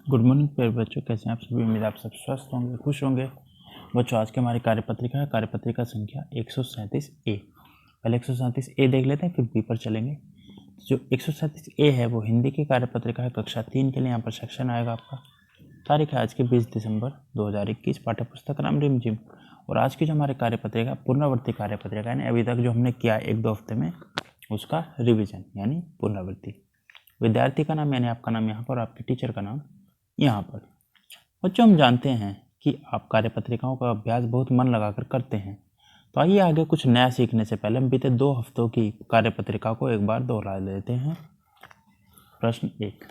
Good morning प्यारे बच्चों, कैसे हैं आप सभी। उम्मीद आप सब स्वस्थ होंगे, खुश होंगे। बच्चों, आज की हमारी कार्यपत्रिका है कार्यपत्रिका संख्या 137 ए। पहले 137 ए देख लेते हैं, फिर बी पर चलेंगे। जो 137 ए है वो हिंदी की कार्यपत्रिका है, कक्षा 3 के लिए। यहाँ पर सेक्शन आएगा आपका। तारीख है आज की 20 दिसंबर 2021। पाठ्य पुस्तक नाम रिमझिम। और आज की जो हमारी कार्यपत्रिका पुनरावृत्ति कार्यपत्रिका यानी अभी तक जो हमने किया 1-2 हफ्ते में उसका रिविजन यानी पुनरावृत्ति। विद्यार्थी का नाम यानी आपका नाम यहाँ पर, आपके टीचर का नाम यहाँ पर। बच्चों, हम जानते हैं कि आप कार्यपत्रिकाओं का अभ्यास बहुत मन लगाकर करते हैं, तो आइए आगे कुछ नया सीखने से पहले हम बीते 2 हफ्तों की कार्यपत्रिका को एक बार दोहरा लेते हैं। प्रश्न 1,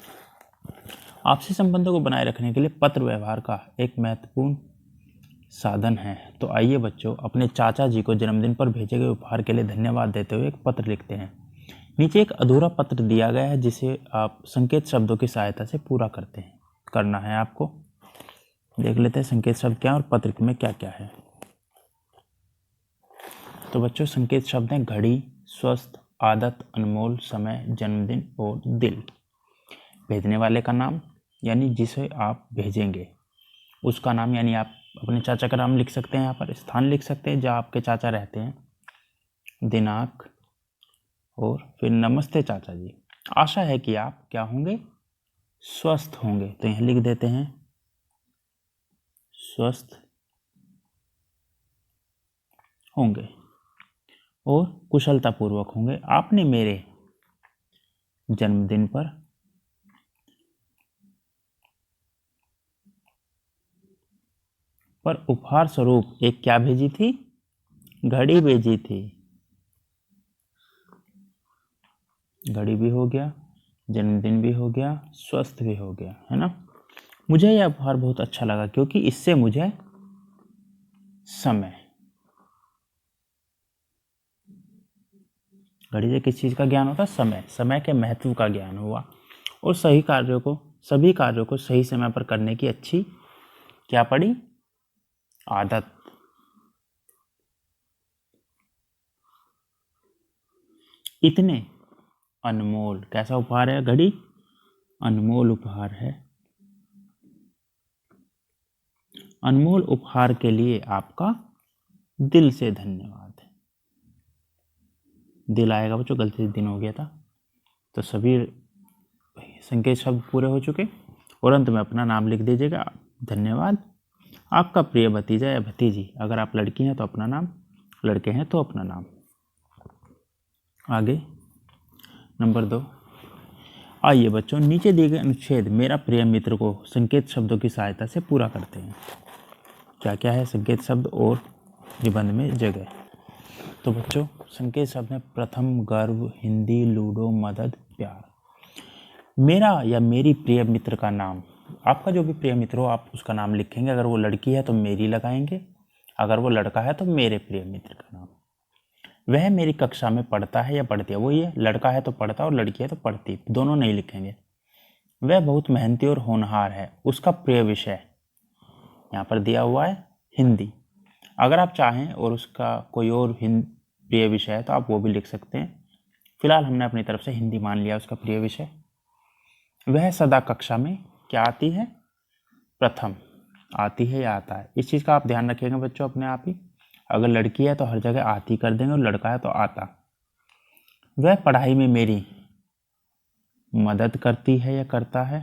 आपसी संबंधों को बनाए रखने के लिए पत्र व्यवहार का एक महत्वपूर्ण साधन है। तो आइए बच्चों, अपने चाचा जी को जन्मदिन पर भेजे गए उपहार के लिए धन्यवाद देते हुए एक पत्र लिखते हैं। नीचे एक अधूरा पत्र दिया गया है जिसे आप संकेत शब्दों की सहायता से पूरा करना है आपको। देख लेते हैं संकेत शब्द क्या है और पत्र में क्या क्या है। तो बच्चों, संकेत शब्द हैं घड़ी, स्वस्थ, आदत, अनमोल, समय, जन्मदिन और दिल। भेजने वाले का नाम यानी जिसे आप भेजेंगे उसका नाम, यानी आप अपने चाचा का नाम लिख सकते हैं। यहाँ पर स्थान लिख सकते हैं जहाँ आपके चाचा रहते हैं, दिनांक, और फिर नमस्ते चाचा जी, आशा है कि आप क्या होंगे, स्वस्थ होंगे। तो यहाँ लिख देते हैं स्वस्थ होंगे और कुशलतापूर्वक होंगे। आपने मेरे जन्मदिन पर उपहार स्वरूप एक क्या भेजी थी, घड़ी भेजी थी। घड़ी भी हो गया, जन्मदिन भी हो गया, स्वस्थ भी हो गया, है ना। मुझे यह उपहार बहुत अच्छा लगा क्योंकि इससे मुझे समय, घड़ी से किस चीज़ का ज्ञान होता है, समय के महत्व का ज्ञान हुआ। और सभी कार्यों को सही समय पर करने की अच्छी क्या पड़ी, आदत। इतने अनमोल, कैसा उपहार है घड़ी, अनमोल उपहार है। अनमोल उपहार के लिए आपका दिल से धन्यवाद। दिल आएगा बच्चों, गलती से दिन हो गया था। तो सभी संकेत शब्द पूरे हो चुके और अंत में अपना नाम लिख दीजिएगा। धन्यवाद। आपका प्रिय भतीजा या भतीजी, अगर आप लड़की हैं तो अपना नाम, लड़के हैं तो अपना नाम। आगे नंबर 2, आइए बच्चों नीचे दिए गए अनुच्छेद मेरा प्रिय मित्र को संकेत शब्दों की सहायता से पूरा करते हैं। क्या क्या है संकेत शब्द और निबंध में जगह। तो बच्चों, संकेत शब्द है प्रथम, गर्व, हिंदी, लूडो, मदद, प्यार। मेरा या मेरी प्रिय मित्र का नाम, आपका जो भी प्रिय मित्र हो आप उसका नाम लिखेंगे। अगर वो लड़की है तो मेरी लगाएंगे, अगर वो लड़का है तो मेरे प्रिय मित्र का नाम। वह मेरी कक्षा में पढ़ता है या पढ़ती है, वो ये लड़का है तो पढ़ता और लड़की है तो पढ़ती, दोनों नहीं लिखेंगे। वह बहुत मेहनती और होनहार है। उसका प्रिय विषय यहाँ पर दिया हुआ है हिंदी। अगर आप चाहें और उसका कोई और प्रिय विषय है तो आप वो भी लिख सकते हैं। फिलहाल हमने अपनी तरफ से हिंदी मान लिया उसका प्रिय विषय। वह सदा कक्षा में क्या आती है, प्रथम आती है या आता है। इस चीज़ का आप ध्यान रखिएगा बच्चों अपने आप ही। अगर लड़की है तो हर जगह आती कर देंगे और लड़का है तो आता। वह पढ़ाई में मेरी मदद करती है या करता है।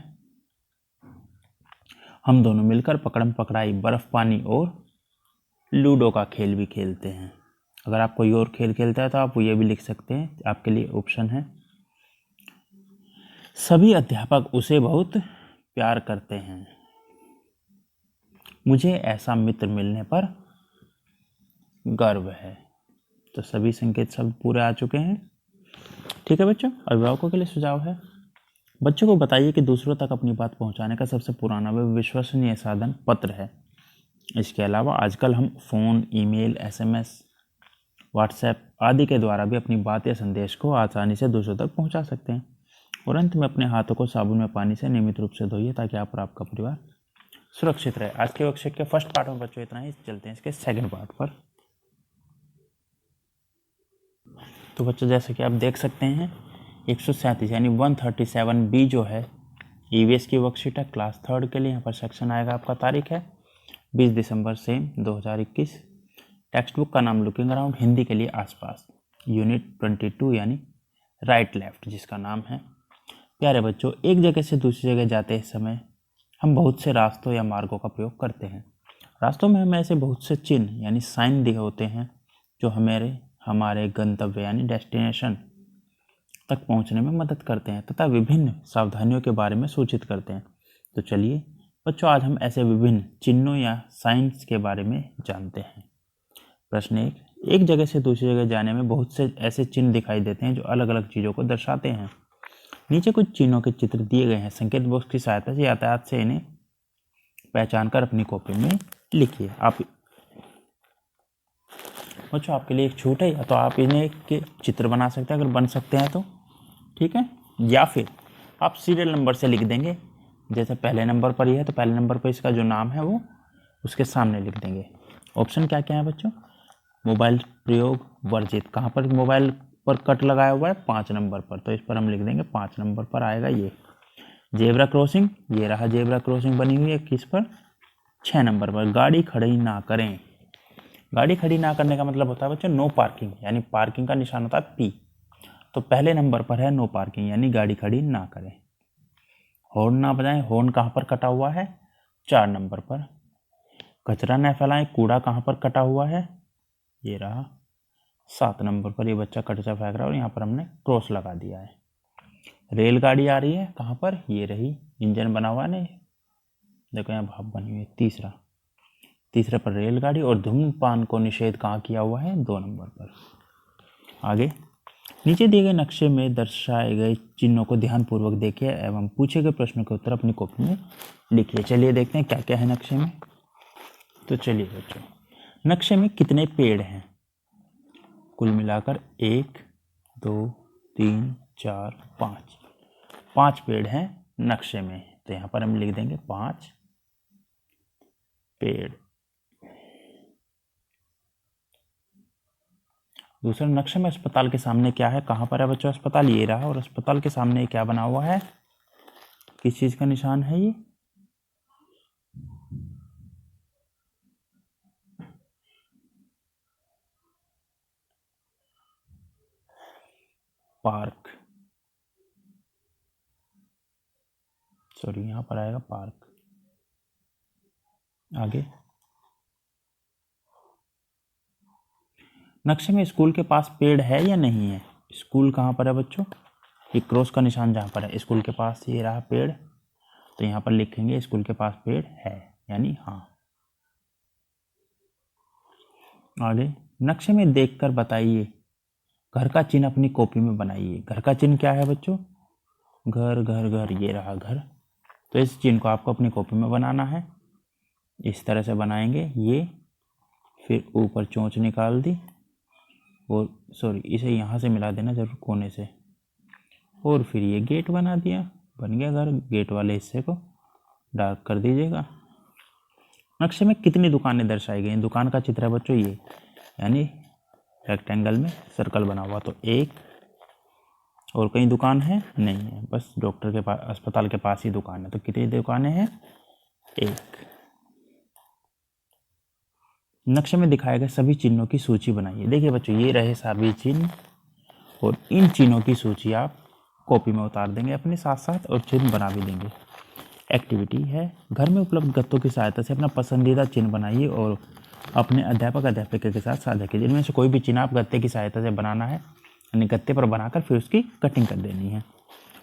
हम दोनों मिलकर पकड़म पकड़ाई, बर्फ पानी और लूडो का खेल भी खेलते हैं। अगर आप कोई और खेल खेलता है तो आप ये भी लिख सकते हैं, आपके लिए ऑप्शन है। सभी अध्यापक उसे बहुत प्यार करते हैं। मुझे ऐसा मित्र मिलने पर गर्व है। तो सभी संकेत शब्द पूरे आ चुके हैं। ठीक है बच्चों, अभिभावकों के लिए सुझाव है, बच्चों को बताइए कि दूसरों तक अपनी बात पहुंचाने का सबसे पुराना व विश्वसनीय साधन पत्र है। इसके अलावा आजकल हम फ़ोन, ईमेल, SMS, व्हाट्सएप आदि के द्वारा भी अपनी बात या संदेश को आसानी से दूसरों तक पहुंचा सकते हैं। और अंत में अपने हाथों को साबुन में पानी से नियमित रूप से धोइए ताकि आप और आपका परिवार सुरक्षित रहे। आज के वर्कशीट के फर्स्ट पार्ट में बच्चों इतना ही, चलते हैं इसके सेकंड पार्ट पर। तो बच्चों जैसे कि आप देख सकते हैं 137 यानी 137B जो है ईवीएस की वर्कशीट है क्लास 3 के लिए। यहाँ पर सेक्शन आएगा, आपका तारीख है 20 दिसंबर सेम 2021। टेक्स्ट बुक का नाम लुकिंग अराउंड, हिंदी के लिए आसपास। यूनिट 22 यानी राइट लेफ्ट जिसका नाम है। प्यारे बच्चों, एक जगह से दूसरी जगह जाते समय हम बहुत से रास्तों या मार्गों का प्रयोग करते हैं। रास्तों में हमें ऐसे बहुत से चिन्ह यानी साइन दिए होते हैं जो हमारे गंतव्य यानी डेस्टिनेशन तक पहुंचने में मदद करते हैं तथा विभिन्न सावधानियों के बारे में सूचित करते हैं। तो चलिए बच्चों, आज हम ऐसे विभिन्न चिन्हों या साइंस के बारे में जानते हैं। प्रश्न 1, एक जगह से दूसरी जगह जाने में बहुत से ऐसे चिन्ह दिखाई देते हैं जो अलग अलग चीज़ों को दर्शाते हैं। नीचे कुछ चिन्हों के चित्र दिए गए हैं। संकेत बॉक्स की सहायता से यातायात से इन्हें पहचान कर अपनी कॉपी में लिखिए। आप बच्चों, आपके लिए एक छूट है, या तो आप इन्हें के चित्र बना सकते हैं अगर बन सकते हैं तो, ठीक है, या फिर आप सीरियल नंबर से लिख देंगे। जैसे पहले नंबर पर ही है तो पहले नंबर पर इसका जो नाम है वो उसके सामने लिख देंगे। ऑप्शन क्या क्या है बच्चों? मोबाइल प्रयोग वर्जित, कहाँ पर मोबाइल पर कट लगाया हुआ है? 5 नंबर पर, तो इस पर हम लिख देंगे 5 नंबर पर आएगा ये। जेब्रा क्रॉसिंग, ये रहा जेब्रा क्रॉसिंग बनी हुई है किस पर? 6 नंबर पर। गाड़ी खड़ी ना करें, गाड़ी खड़ी ना करने का मतलब होता है बच्चों नो पार्किंग, यानी पार्किंग का निशान होता है P, तो पहले नंबर पर है नो पार्किंग यानी गाड़ी खड़ी ना करें। हॉर्न ना बजाएं, हॉर्न कहाँ पर कटा हुआ है? 4 नंबर पर। कचरा न फैलाएं, कूड़ा कहाँ पर कटा हुआ है? ये रहा 7 नंबर पर। ये बच्चा कचरा फेंक रहा है और यहाँ पर हमने क्रॉस लगा दिया है। रेलगाड़ी आ रही है कहाँ पर? ये रही, इंजन बना हुआ है ना, देखो यहाँ भाप बनी हुई है। तीसरे पर रेलगाड़ी। और धूम्रपान को निषेध कहाँ किया हुआ है? 2 नंबर पर। आगे, नीचे दिए गए नक्शे में दर्शाए गए चिन्हों को ध्यानपूर्वक देखिए एवं पूछे गए प्रश्नों के उत्तर अपनी कॉपी में लिखिए। चलिए देखते हैं क्या क्या है नक्शे में। तो चलिए बच्चों, नक्शे में कितने पेड़ हैं? कुल मिलाकर 1 2 3 4 5, 5 पेड़ हैं नक्शे में। तो यहाँ पर हम लिख देंगे 5 पेड़। दूसरा, नक्शे में अस्पताल के सामने क्या है? कहाँ पर है बच्चों अस्पताल? ये रहा। और अस्पताल के सामने क्या बना हुआ है? किस चीज का निशान है ये? पार्क, सॉरी यहाँ पर आएगा पार्क। आगे, नक्शे में स्कूल के पास पेड़ है या नहीं है? स्कूल कहाँ पर है बच्चों? ये क्रॉस का निशान जहाँ पर है स्कूल के पास, ये रहा पेड़, तो यहाँ पर लिखेंगे स्कूल के पास पेड़ है यानी हाँ। आगे, नक्शे में देखकर बताइए, घर का चिन्ह अपनी कॉपी में बनाइए। घर का चिन्ह क्या है बच्चों? घर घर घर, ये रहा घर। तो इस चिन्ह को आपको अपनी कॉपी में बनाना है। इस तरह से बनाएंगे ये, फिर ऊपर चोंच निकाल दी, और सॉरी इसे यहाँ से मिला देना जरूर कोने से, और फिर ये गेट बना दिया, बन गया घर। गेट वाले हिस्से को डार्क कर दीजिएगा। नक्शे में कितनी दुकानें दर्शाई गई? दुकान का चित्र है बच्चों ये, यानी रेक्टेंगल में सर्कल बना हुआ। तो 1, और कहीं दुकान है नहीं है, बस डॉक्टर के पास अस्पताल के पास ही दुकान है। तो कितनी दुकानें हैं? 1। नक्शे में दिखाए गए सभी चिन्हों की सूची बनाइए। देखिए बच्चों, ये रहे सभी चिन्ह, और इन चिन्हों की सूची आप कॉपी में उतार देंगे अपने साथ साथ, और चिन्ह बना भी देंगे। एक्टिविटी है, घर में उपलब्ध गत्तों की सहायता से अपना पसंदीदा चिन्ह बनाइए और अपने अध्यापिका के साथ साझा कीजिए। इनमें से कोई भी चिन्ह आप गत्ते की सहायता से बनाना है, यानी गत्ते पर बनाकर फिर उसकी कटिंग कर देनी है,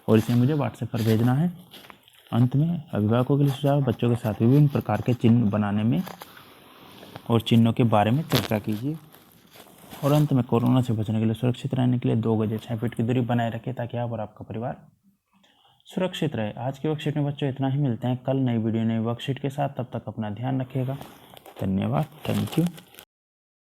और इसे मुझे व्हाट्सएप पर भेजना है। अंत में अभिभावकों के लिए सुझाव, बच्चों के साथ विभिन्न प्रकार के चिन्ह बनाने में और चिन्हों के बारे में चर्चा कीजिए। और अंत में, कोरोना से बचने के लिए, सुरक्षित रहने के लिए 2 गज 6 फीट की दूरी बनाए रखें ताकि आप और आपका परिवार सुरक्षित रहे। आज की वर्कशीट में बच्चों इतना ही। मिलते हैं कल नई वीडियो नई वर्कशीट के साथ। तब तक अपना ध्यान रखिएगा। धन्यवाद। Thank you.